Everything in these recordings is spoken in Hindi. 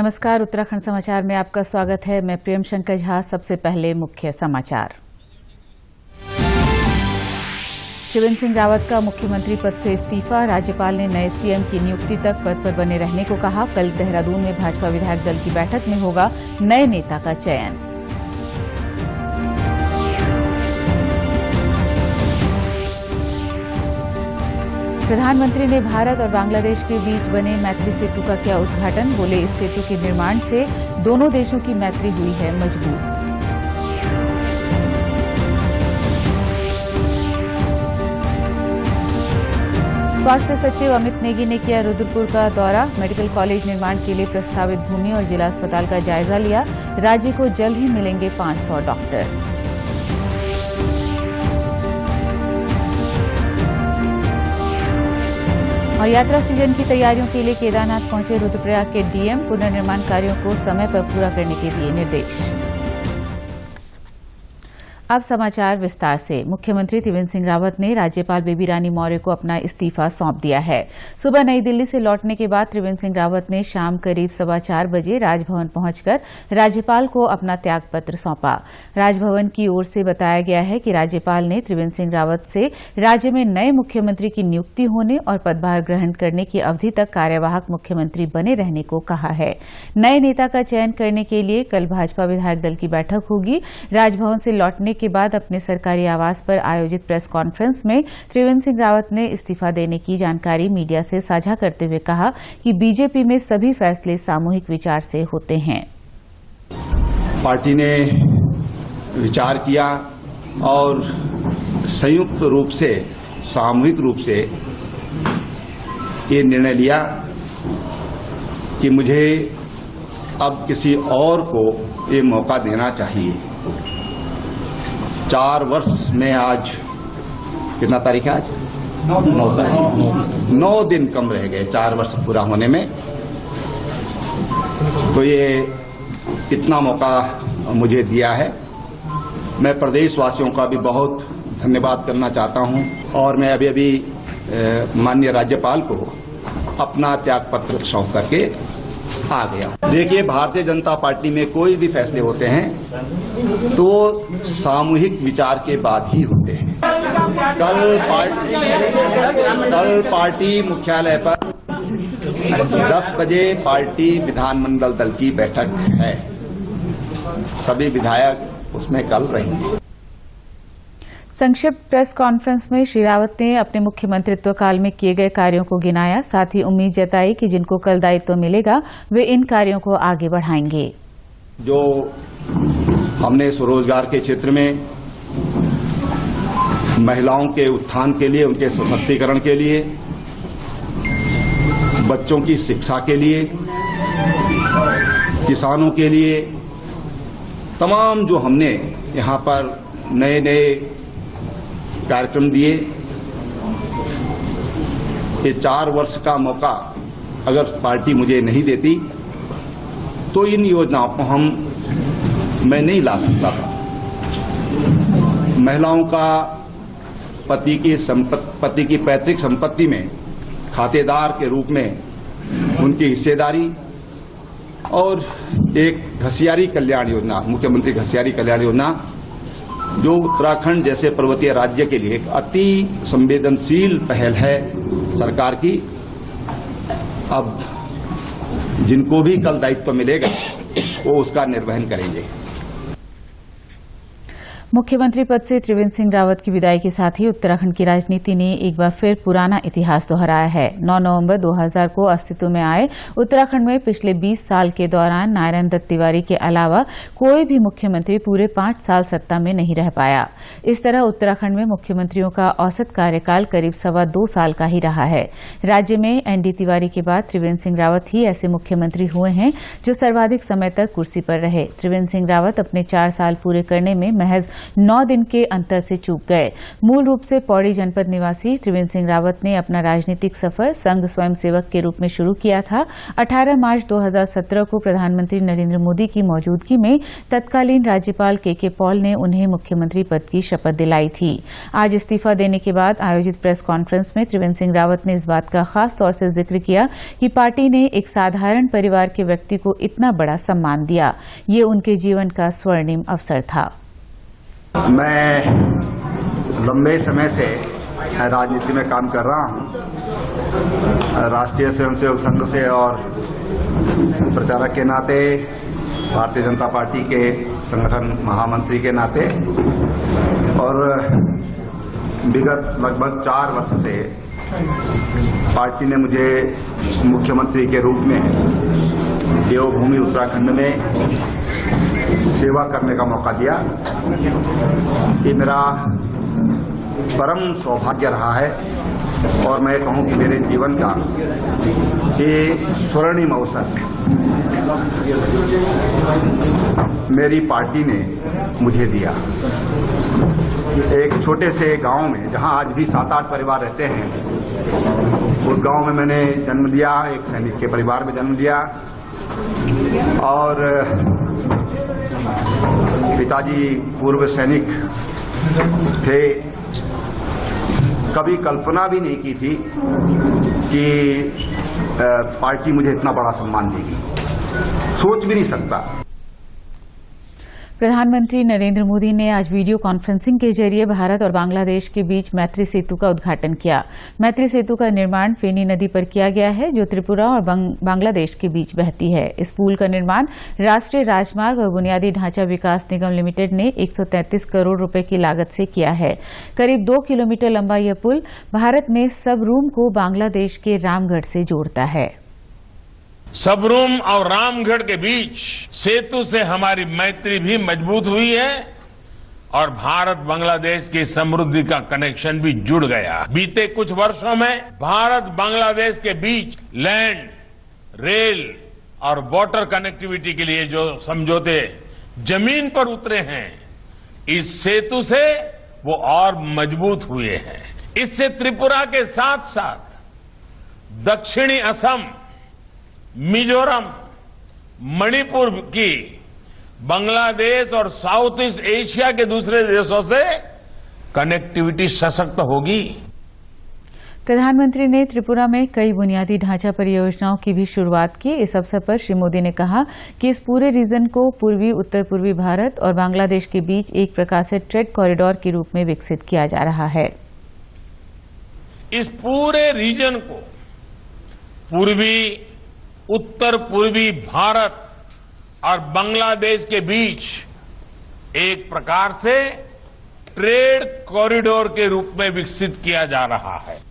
नमस्कार, उत्तराखंड समाचार में आपका स्वागत है। मैं प्रेम शंकर झा। सबसे पहले मुख्य समाचार। त्रिवेंद्र सिंह रावत का मुख्यमंत्री पद से इस्तीफा। राज्यपाल ने नए सीएम की नियुक्ति तक पद पर बने रहने को कहा। कल देहरादून में भाजपा विधायक दल की बैठक में होगा नए नेता का चयन। प्रधानमंत्री ने भारत और बांग्लादेश के बीच बने मैत्री सेतु का किया उद्घाटन। बोले, इस सेतु के निर्माण से दोनों देशों की मैत्री हुई है मजबूत। स्वास्थ्य सचिव अमित नेगी ने किया रुद्रपुर का दौरा। मेडिकल कॉलेज निर्माण के लिए प्रस्तावित भूमि और जिला अस्पताल का जायजा लिया। राज्य को जल्द ही मिलेंगे 500 डॉक्टर। और यात्रा सीजन की तैयारियों के लिए केदारनाथ पहुंचे रुद्रप्रयाग के डीएम। पुनर्निर्माण कार्यों को समय पर पूरा करने के दिए निर्देश। अब समाचार विस्तार से। मुख्यमंत्री त्रिवेंद्र सिंह रावत ने राज्यपाल बेबी रानी मौर्य को अपना इस्तीफा सौंप दिया है। सुबह नई दिल्ली से लौटने के बाद त्रिवेंद्र सिंह रावत ने शाम करीब 4:15 बजे राजभवन पहुंचकर राज्यपाल को अपना त्यागपत्र सौंपा। राजभवन की ओर से बताया गया है कि राज्यपाल ने त्रिवेंद्र सिंह रावत से राज्य में नए मुख्यमंत्री की नियुक्ति होने और पदभार ग्रहण करने की अवधि तक कार्यवाहक मुख्यमंत्री बने रहने को कहा है। नए नेता का चयन करने के लिए कल भाजपा विधायक दल की बैठक होगी। राजभवन से लौटने के बाद अपने सरकारी आवास पर आयोजित प्रेस कॉन्फ्रेंस में त्रिवेंद्र सिंह रावत ने इस्तीफा देने की जानकारी मीडिया से साझा करते हुए कहा कि बीजेपी में सभी फैसले सामूहिक विचार से होते हैं। पार्टी ने विचार किया और संयुक्त रूप से, सामूहिक रूप से ये निर्णय लिया कि मुझे अब किसी और को ये मौका देना चाहिए। 4 वर्ष में आज कितना तारीख है? आज 9 तारीख। 9 दिन कम रह गए 4 वर्ष पूरा होने में। तो ये इतना मौका मुझे दिया है। मैं प्रदेशवासियों का भी बहुत धन्यवाद करना चाहता हूं और मैं अभी माननीय राज्यपाल को अपना त्यागपत्र सौंप करके आ गया। देखिए, भारतीय जनता पार्टी में कोई भी फैसले होते हैं तो सामूहिक विचार के बाद ही होते हैं। कल पार्टी मुख्यालय पर 10 बजे पार्टी विधानमंडल दल की बैठक है। सभी विधायक उसमें कल रहेंगे। संक्षिप्त प्रेस कॉन्फ्रेंस में श्री रावत ने अपने मुख्यमंत्रित्व काल में किए गए कार्यों को गिनाया। साथ ही उम्मीद जताई कि जिनको कल दायित्व मिलेगा वे इन कार्यों को आगे बढ़ाएंगे। जो हमने स्वरोजगार के क्षेत्र में महिलाओं के उत्थान के लिए, उनके सशक्तिकरण के लिए, बच्चों की शिक्षा के लिए, किसानों के लिए, तमाम जो हमने यहाँ पर नए नए कार्यक्रम दिए, ये 4 वर्ष का मौका अगर पार्टी मुझे नहीं देती तो इन योजनाओं को मैं नहीं ला सकता था। महिलाओं का पति की पैतृक संपत्ति में खातेदार के रूप में उनकी हिस्सेदारी और एक घसियारी कल्याण योजना, मुख्यमंत्री घसियारी कल्याण योजना, जो उत्तराखंड जैसे पर्वतीय राज्य के लिए एक अति संवेदनशील पहल है सरकार की। अब जिनको भी कल दायित्व मिलेगा वो उसका निर्वहन करेंगे। मुख्यमंत्री पद से त्रिवेंद्र सिंह रावत की विदाई के साथ ही उत्तराखंड की राजनीति ने एक बार फिर पुराना इतिहास दोहराया है। 9 नवंबर 2000 को अस्तित्व में आए उत्तराखंड में पिछले 20 साल के दौरान नारायण दत्त तिवारी के अलावा कोई भी मुख्यमंत्री पूरे 5 साल सत्ता में नहीं रह पाया। इस तरह उत्तराखंड में मुख्यमंत्रियों का औसत कार्यकाल करीब 2.25 साल का ही रहा है। राज्य में एनडी तिवारी के बाद त्रिवेंद्र सिंह रावत ही ऐसे मुख्यमंत्री हुए हैं जो सर्वाधिक समय तक कुर्सी पर रहे। त्रिवेंद्र सिंह रावत अपने 4 साल पूरे करने में महज 9 दिन के अंतर से चूक गए। मूल रूप से पौड़ी जनपद निवासी त्रिवेंद्र सिंह रावत ने अपना राजनीतिक सफर संघ स्वयंसेवक के रूप में शुरू किया था। 18 मार्च 2017 को प्रधानमंत्री नरेंद्र मोदी की मौजूदगी में तत्कालीन राज्यपाल के पॉल ने उन्हें मुख्यमंत्री पद की शपथ दिलाई थी। आज इस्तीफा देने के बाद आयोजित प्रेस कॉन्फ्रेंस में त्रिवेंद्र सिंह रावत ने इस बात का खास तौर से जिक्र किया कि पार्टी ने एक साधारण परिवार के व्यक्ति को इतना बड़ा सम्मान दिया। ये उनके जीवन का स्वर्णिम अवसर था। मैं लंबे समय से राजनीति में काम कर रहा हूं, राष्ट्रीय स्वयंसेवक संघ से और प्रचारक के नाते, भारतीय जनता पार्टी के संगठन महामंत्री के नाते, और विगत लगभग 4 वर्ष से पार्टी ने मुझे मुख्यमंत्री के रूप में देवभूमि उत्तराखंड में सेवा करने का मौका दिया। ये मेरा परम सौभाग्य रहा है और मैं कहूं कि मेरे जीवन का ये स्वर्णिम अवसर मेरी पार्टी ने मुझे दिया। एक छोटे से गांव में जहां आज भी 7-8 परिवार रहते हैं, उस गांव में मैंने जन्म लिया, एक सैनिक के परिवार में जन्म लिया और पिताजी पूर्व सैनिक थे। कभी कल्पना भी नहीं की थी कि पार्टी मुझे इतना बड़ा सम्मान देगी, सोच भी नहीं सकता। प्रधानमंत्री नरेंद्र मोदी ने आज वीडियो कॉन्फ्रेंसिंग के जरिए भारत और बांग्लादेश के बीच मैत्री सेतु का उद्घाटन किया। मैत्री सेतु का निर्माण फेनी नदी पर किया गया है, जो त्रिपुरा और बांग्लादेश के बीच बहती है। इस पुल का निर्माण राष्ट्रीय राजमार्ग और बुनियादी ढांचा विकास निगम लिमिटेड ने 133 करोड़ रुपए की लागत से किया है। करीब 2 किलोमीटर लंबा यह पुल भारत में सबरूम को बांग्लादेश के रामगढ़ से जोड़ता है। सबरूम और रामगढ़ के बीच सेतु से हमारी मैत्री भी मजबूत हुई है और भारत बांग्लादेश की समृद्धि का कनेक्शन भी जुड़ गया। बीते कुछ वर्षों में भारत बांग्लादेश के बीच लैंड, रेल और वाटर कनेक्टिविटी के लिए जो समझौते जमीन पर उतरे हैं, इस सेतु से वो और मजबूत हुए हैं। इससे त्रिपुरा के साथ साथ दक्षिणी असम, मिजोरम, मणिपुर की, बांग्लादेश और साउथ ईस्ट एशिया के दूसरे देशों से कनेक्टिविटी सशक्त होगी। प्रधानमंत्री ने त्रिपुरा में कई बुनियादी ढांचा परियोजनाओं की भी शुरुआत की। इस अवसर पर श्री मोदी ने कहा कि इस पूरे रीजन को पूर्वी उत्तर पूर्वी भारत और बांग्लादेश के बीच एक प्रकार से ट्रेड कॉरिडोर के रूप में विकसित किया जा रहा है। इस पूरे रीजन को पूर्वी उत्तर पूर्वी भारत और बांग्लादेश के बीच एक प्रकार से ट्रेड कॉरिडोर के रूप में विकसित किया जा रहा है।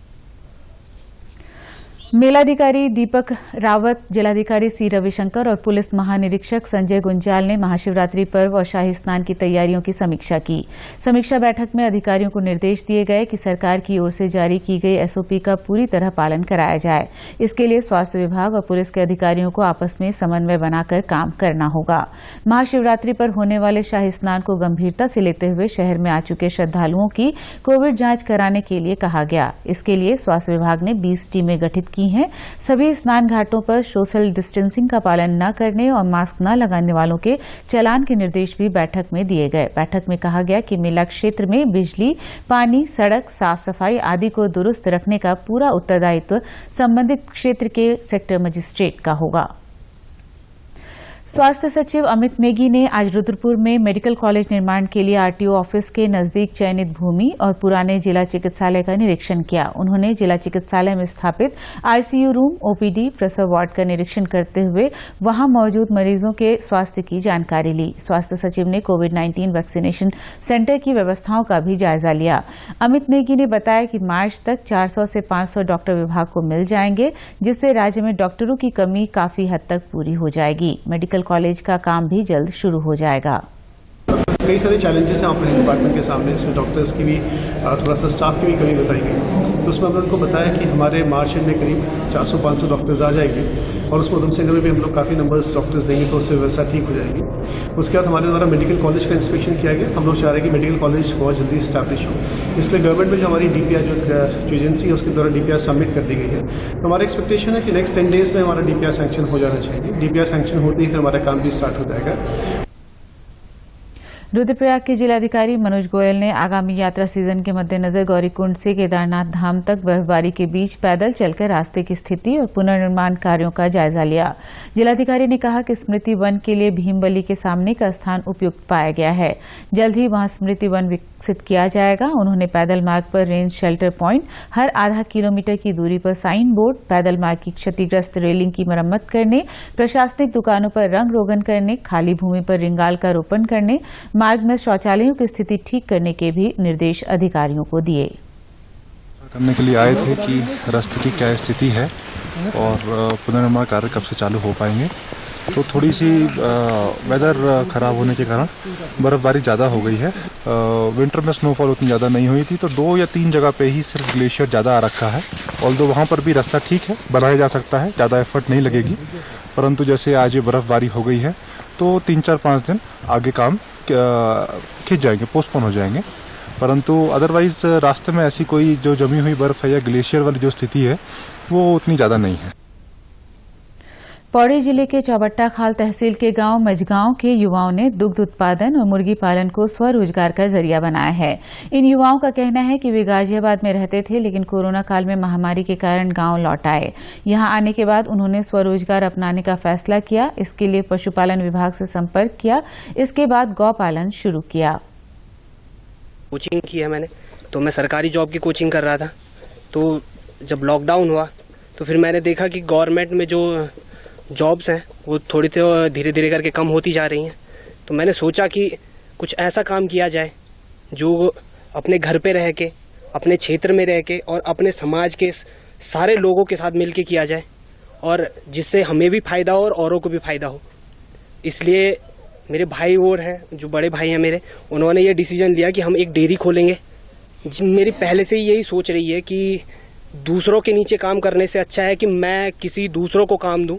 मेलाधिकारी दीपक रावत, जिलाधिकारी सी रविशंकर और पुलिस महानिरीक्षक संजय गुंजाल ने महाशिवरात्रि पर्व और शाही स्नान की तैयारियों की समीक्षा की। समीक्षा बैठक में अधिकारियों को निर्देश दिए गए कि सरकार की ओर से जारी की गई एसओपी का पूरी तरह पालन कराया जाए। इसके लिए स्वास्थ्य विभाग और पुलिस के अधिकारियों को आपस में समन्वय बनाकर काम करना होगा। महाशिवरात्रि पर होने वाले शाही स्नान को गंभीरता से लेते हुए शहर में आ चुके श्रद्धालुओं की कोविड जांच कराने के लिए कहा गया। इसके लिए स्वास्थ्य विभाग ने 20 टीमें गठित की हैं। सभी स्नान घाटों पर सोशल डिस्टेंसिंग का पालन न करने और मास्क न लगाने वालों के चालान के निर्देश भी बैठक में दिए गए। बैठक में कहा गया कि मेला क्षेत्र में बिजली, पानी, सड़क, साफ सफाई आदि को दुरुस्त रखने का पूरा उत्तरदायित्व संबंधित क्षेत्र के सेक्टर मजिस्ट्रेट का होगा। स्वास्थ्य सचिव अमित नेगी ने आज रुद्रपुर में मेडिकल कॉलेज निर्माण के लिए आरटीओ ऑफिस के नजदीक चयनित भूमि और पुराने जिला चिकित्सालय का निरीक्षण किया। उन्होंने जिला चिकित्सालय में स्थापित आईसीयू रूम, ओपीडी, प्रसव वार्ड का निरीक्षण करते हुए वहां मौजूद मरीजों के स्वास्थ्य की जानकारी ली। स्वास्थ्य सचिव ने कोविड-19 वैक्सीनेशन सेंटर की व्यवस्थाओं का भी जायजा लिया। अमित नेगी ने बताया कि मार्च तक 400 से 500 डॉक्टर विभाग को मिल जाएंगे, जिससे राज्य में डॉक्टरों की कमी काफी हद तक पूरी हो जाएगी। मेडिकल कॉलेज का काम भी जल्द शुरू हो जाएगा। कई सारे चैलेंजेस हैं ऑपरेटिंग डिपार्टमेंट के सामने, इसमें डॉक्टर्स की भी थोड़ा सा स्टाफ की भी कमी बताई गई। तो उसमें हमने उनको बताया कि हमारे मार्च एंड में करीब 400-500 डॉक्टर्स आ जाएंगे और उसमें उधम सिंह में भी हम लोग काफ़ी नंबर्स डॉक्टर्स देंगे तो उससे व्यवस्था ठीक हो जाएगी। उसके बाद हमारे द्वारा मेडिकल कॉलेज का इंस्पेक्शन किया गया। हम लोग चाह रहे हैं कि मेडिकल कॉलेज बहुत जल्दी स्टैब्लिश हो, इसलिए गवर्नमेंट में जो हमारी DPR जो एजेंसी है उसके द्वारा DPR सबमिट कर दी गई है। तो हमारा एक्सपेक्टेशन है कि नेक्स्ट 10 डेज में हमारा DPR सैंक्शन हो जाना चाहिए। DPR सैंक्शन होते ही फिर हमारा काम भी स्टार्ट हो जाएगा। रुद्रप्रयाग के जिलाधिकारी मनोज गोयल ने आगामी यात्रा सीजन के मद्देनजर गौरीकुंड से केदारनाथ धाम तक बर्फबारी के बीच पैदल चलकर रास्ते की स्थिति और पुनर्निर्माण कार्यों का जायजा लिया। जिलाधिकारी ने कहा कि स्मृति वन के लिए भीमबली के सामने का स्थान उपयुक्त पाया गया है। जल्द ही वहां स्मृति वन विकसित किया जाएगा। उन्होंने पैदल मार्ग पर रेंज शेल्टर प्वाइंट, हर आधा किलोमीटर की दूरी पर साइन बोर्ड, पैदल मार्ग की क्षतिग्रस्त रेलिंग की मरम्मत करने, प्रशासनिक दुकानों पर रंग रोगन करने, खाली भूमि पर रिंगाल का रोपण करने, मार्ग में शौचालयों की स्थिति ठीक करने के भी निर्देश अधिकारियों को दिए। करने के लिए आए थे कि रास्ते की क्या स्थिति है और पुनर्निर्माण कार्य कब से चालू हो पाएंगे। तो थोड़ी सी वेदर खराब होने के कारण बर्फबारी ज़्यादा हो गई है। विंटर में स्नोफॉल उतनी ज़्यादा नहीं हुई थी, तो 2 या 3 जगह पे ही सिर्फ ग्लेशियर ज़्यादा आ रखा है। ऑल्दो वहाँ पर भी रास्ता ठीक है, बनाया जा सकता है, ज़्यादा एफर्ट नहीं लगेगी। परंतु जैसे आज ये बर्फबारी हो गई है तो 3-4-5 दिन आगे काम खिंच जाएंगे, पोस्टपोन हो जाएंगे। परंतु अदरवाइज रास्ते में ऐसी कोई जो जमी हुई बर्फ है या ग्लेशियर वाली जो स्थिति है वो उतनी ज़्यादा नहीं है। पौड़ी जिले के चौबट्टा खाल तहसील के गांव मझगांव के युवाओं ने दुग्ध उत्पादन और मुर्गी पालन को स्वरोजगार का जरिया बनाया है। इन युवाओं का कहना है कि वे गाजियाबाद में रहते थे, लेकिन कोरोना काल में महामारी के कारण गांव लौट आए। यहां आने के बाद उन्होंने स्वरोजगार अपनाने का फैसला किया। इसके लिए पशुपालन विभाग से संपर्क किया। इसके बाद गौ पालन शुरू किया। कोचिंग की है मैंने, तो मैं सरकारी जॉब की कोचिंग कर रहा था। तो जब लॉकडाउन हुआ तो फिर मैंने देखा कि गवर्नमेंट में जो जॉब्स हैं वो थोड़ी धीरे धीरे करके कम होती जा रही हैं। तो मैंने सोचा कि कुछ ऐसा काम किया जाए जो अपने घर पे रह के, अपने क्षेत्र में रह के और अपने समाज के सारे लोगों के साथ मिल के किया जाए और जिससे हमें भी फ़ायदा हो और औरों को भी फ़ायदा हो। इसलिए मेरे भाई और हैं, जो बड़े भाई हैं मेरे, उन्होंने ये डिसीजन लिया कि हम एक डेयरी खोलेंगे। मेरी पहले से ही यही सोच रही है कि दूसरों के नीचे काम करने से अच्छा है कि मैं किसी दूसरों को काम दूं।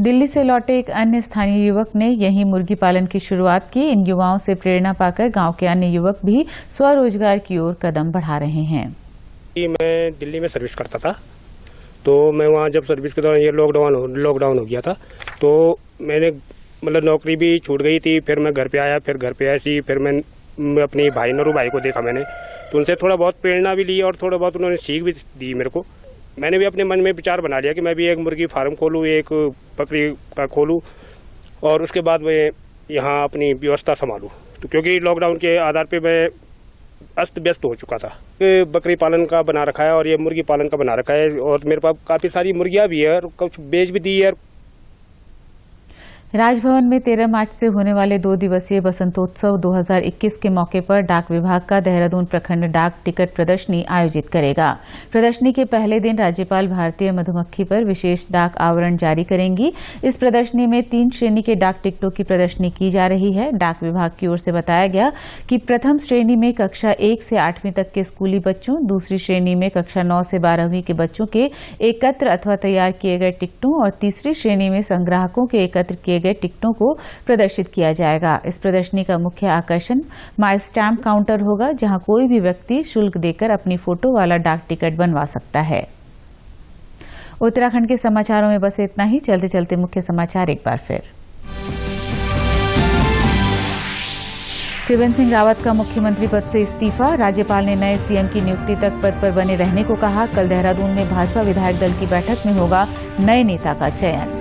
दिल्ली से लौटे एक अन्य स्थानीय युवक ने यहीं मुर्गी पालन की शुरुआत की। इन युवाओं से प्रेरणा पाकर गांव के अन्य युवक भी स्वरोजगार की ओर कदम बढ़ा रहे हैं। मैं दिल्ली में सर्विस करता था, तो मैं वहाँ जब सर्विस के दौरान ये लॉकडाउन हो गया था, तो मैंने मतलब नौकरी भी छूट गई थी। फिर मैं घर पे आया, फिर मैं अपनी भाई नरू भाई को देखा मैंने, तो उनसे थोड़ा बहुत प्रेरणा भी ली और थोड़ा बहुत उन्होंने सीख भी दी मेरे को। मैंने भी अपने मन में विचार बना लिया कि मैं भी एक मुर्गी फार्म खोलूँ, एक बकरी का खोलूँ और उसके बाद मैं यहाँ अपनी व्यवस्था संभालूँ। तो क्योंकि लॉकडाउन के आधार पे मैं अस्त व्यस्त हो चुका था। बकरी पालन का बना रखा है और ये मुर्गी पालन का बना रखा है और मेरे पास काफ़ी सारी मुर्गियाँ भी है और कुछ बेच भी दी है। राजभवन में 13 मार्च से होने वाले 2 दिवसीय बसंतोत्सव 2021 के मौके पर डाक विभाग का देहरादून प्रखंड डाक टिकट प्रदर्शनी आयोजित करेगा। प्रदर्शनी के पहले दिन राज्यपाल भारतीय मधुमक्खी पर विशेष डाक आवरण जारी करेंगी। इस प्रदर्शनी में 3 श्रेणी के डाक टिकटों की प्रदर्शनी की जा रही है। डाक विभाग की ओर से बताया गया कि प्रथम श्रेणी में कक्षा 1 से 8वीं तक के स्कूली बच्चों, दूसरी श्रेणी में कक्षा 9 से 12वीं के बच्चों के एकत्र अथवा तैयार किए गए टिकटों और तीसरी श्रेणी में संग्राहकों के एकत्र किए गए टिकटों को प्रदर्शित किया जाएगा। इस प्रदर्शनी का मुख्य आकर्षण माई स्टैम्प काउंटर होगा, जहां कोई भी व्यक्ति शुल्क देकर अपनी फोटो वाला डाक टिकट बनवा सकता है। उत्तराखंड के समाचारों में बस इतना ही। चलते चलते मुख्य समाचार एक बार फिर। त्रिवेंद्र सिंह रावत का मुख्यमंत्री पद से इस्तीफा। राज्यपाल ने नए सीएम की नियुक्ति तक पद पर बने रहने को कहा। कल देहरादून में भाजपा विधायक दल की बैठक में होगा नए नेता का चयन।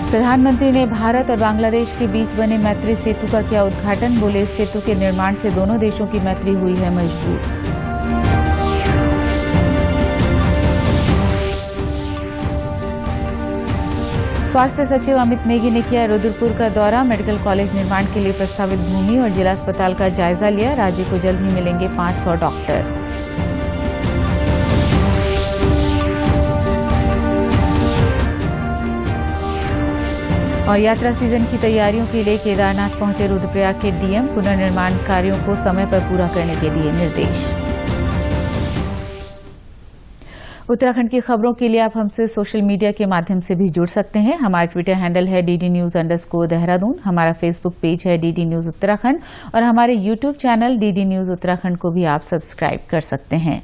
प्रधानमंत्री ने भारत और बांग्लादेश के बीच बने मैत्री सेतु का किया उद्घाटन। बोले, इस सेतु के निर्माण से दोनों देशों की मैत्री हुई है मजबूत। स्वास्थ्य सचिव अमित नेगी ने किया रुद्रपुर का दौरा। मेडिकल कॉलेज निर्माण के लिए प्रस्तावित भूमि और जिला अस्पताल का जायजा लिया। राज्य को जल्द ही मिलेंगे 500 डॉक्टर। और यात्रा सीजन की तैयारियों के लिए केदारनाथ पहुंचे रुद्रप्रयाग के डीएम, पुनर्निर्माण कार्यों को समय पर पूरा करने के दिए निर्देश। उत्तराखंड की खबरों के लिए आप हमसे सोशल मीडिया के माध्यम से भी जुड़ सकते हैं। हमारा ट्विटर हैंडल है DD News_देहरादून, हमारा फेसबुक पेज है DD News उत्तराखंड और हमारे YouTube channel DD News Uttarakhand को भी आप सब्सक्राइब कर सकते हैं।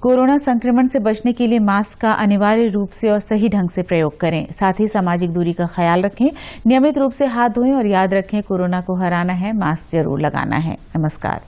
कोरोना संक्रमण से बचने के लिए मास्क का अनिवार्य रूप से और सही ढंग से प्रयोग करें। साथ ही सामाजिक दूरी का ख्याल रखें, नियमित रूप से हाथ धोएं और याद रखें, कोरोना को हराना है, मास्क जरूर लगाना है। नमस्कार।